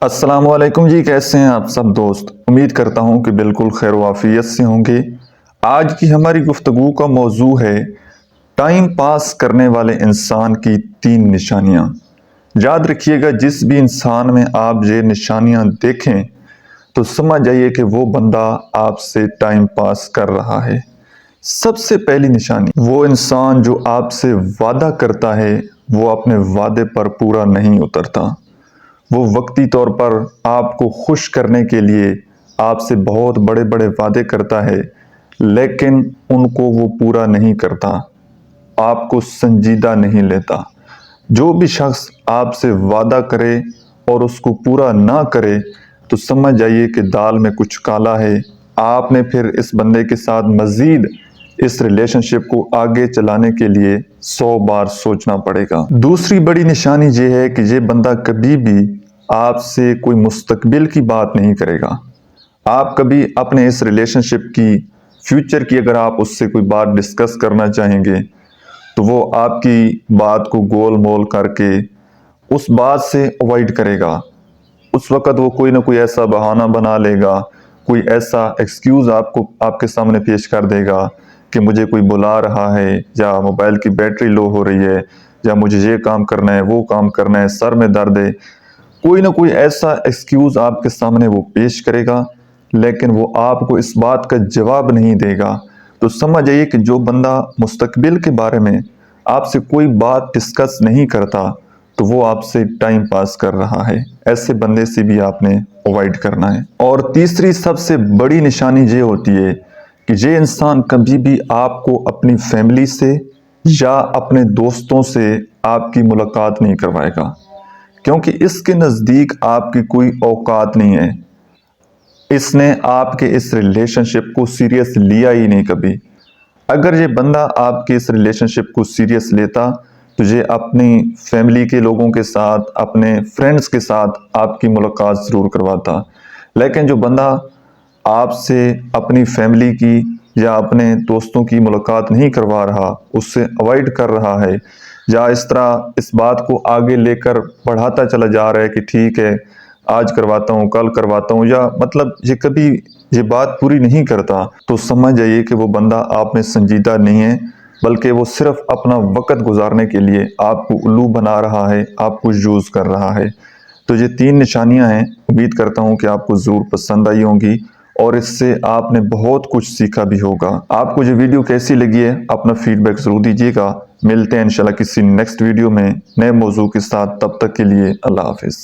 السلام علیکم جی، کیسے ہیں آپ سب دوست؟ امید کرتا ہوں کہ بالکل خیر و عافیت سے ہوں گے۔ آج کی ہماری گفتگو کا موضوع ہے ٹائم پاس کرنے والے انسان کی 3 نشانیاں۔ یاد رکھیے گا، جس بھی انسان میں آپ یہ نشانیاں دیکھیں تو سمجھ جائیے کہ وہ بندہ آپ سے ٹائم پاس کر رہا ہے۔ سب سے پہلی نشانی، وہ انسان جو آپ سے وعدہ کرتا ہے وہ اپنے وعدے پر پورا نہیں اترتا۔ وہ وقتی طور پر آپ کو خوش کرنے کے لیے آپ سے بہت بڑے بڑے وعدے کرتا ہے، لیکن ان کو وہ پورا نہیں کرتا، آپ کو سنجیدہ نہیں لیتا۔ جو بھی شخص آپ سے وعدہ کرے اور اس کو پورا نہ کرے تو سمجھ جائیے کہ دال میں کچھ کالا ہے۔ آپ نے پھر اس بندے کے ساتھ مزید اس ریلیشن شپ کو آگے چلانے کے لیے 100 بار سوچنا پڑے گا۔ دوسری بڑی نشانی یہ ہے کہ یہ بندہ کبھی بھی آپ سے کوئی مستقبل کی بات نہیں کرے گا۔ آپ کبھی اپنے اس ریلیشن شپ کی فیوچر کی اگر آپ اس سے کوئی بات ڈسکس کرنا چاہیں گے تو وہ آپ کی بات کو گول مول کر کے اس بات سے اوائڈ کرے گا۔ اس وقت وہ کوئی نہ کوئی ایسا بہانہ بنا لے گا، کوئی ایسا ایکسکیوز آپ کے سامنے پیش کر دے گا کہ مجھے کوئی بلا رہا ہے، یا موبائل کی بیٹری لو ہو رہی ہے، یا مجھے یہ کام کرنا ہے، وہ کام کرنا ہے، سر میں درد ہے۔ کوئی نہ کوئی ایسا ایکسکیوز آپ کے سامنے وہ پیش کرے گا، لیکن وہ آپ کو اس بات کا جواب نہیں دے گا۔ تو سمجھ جائیے کہ جو بندہ مستقبل کے بارے میں آپ سے کوئی بات ڈسکس نہیں کرتا تو وہ آپ سے ٹائم پاس کر رہا ہے۔ ایسے بندے سے بھی آپ نے اوائڈ کرنا ہے۔ اور تیسری سب سے بڑی نشانی یہ ہوتی ہے کہ یہ انسان کبھی بھی آپ کو اپنی فیملی سے یا اپنے دوستوں سے آپ کی ملاقات نہیں کروائے گا، کیونکہ اس کے نزدیک آپ کی کوئی اوقات نہیں ہے۔ اس نے آپ کے اس ریلیشن شپ کو سیریس لیا ہی نہیں کبھی۔ اگر یہ بندہ آپ کے اس ریلیشن شپ کو سیریس لیتا تو یہ اپنی فیملی کے لوگوں کے ساتھ، اپنے فرینڈز کے ساتھ آپ کی ملاقات ضرور کرواتا، لیکن جو بندہ آپ سے اپنی فیملی کی یا اپنے دوستوں کی ملاقات نہیں کروا رہا، اس سے اوائڈ کر رہا ہے، یا اس طرح اس بات کو آگے لے کر بڑھاتا چلا جا رہا ہے کہ ٹھیک ہے آج کرواتا ہوں، کل کرواتا ہوں، یا مطلب یہ کبھی یہ بات پوری نہیں کرتا، تو سمجھ جائیے کہ وہ بندہ آپ میں سنجیدہ نہیں ہے، بلکہ وہ صرف اپنا وقت گزارنے کے لیے آپ کو الو بنا رہا ہے، آپ کو یوز کر رہا ہے۔ تو یہ 3 نشانیاں ہیں، امید کرتا ہوں کہ آپ کو ضرور پسند آئی ہوں گی اور اس سے آپ نے بہت کچھ سیکھا بھی ہوگا۔ آپ کو یہ ویڈیو کیسی لگی ہے اپنا فیڈ بیک ضرور دیجیے گا۔ ملتے ہیں انشاءاللہ کسی نیکسٹ ویڈیو میں نئے موضوع کے ساتھ، تب تک کے لیے اللہ حافظ۔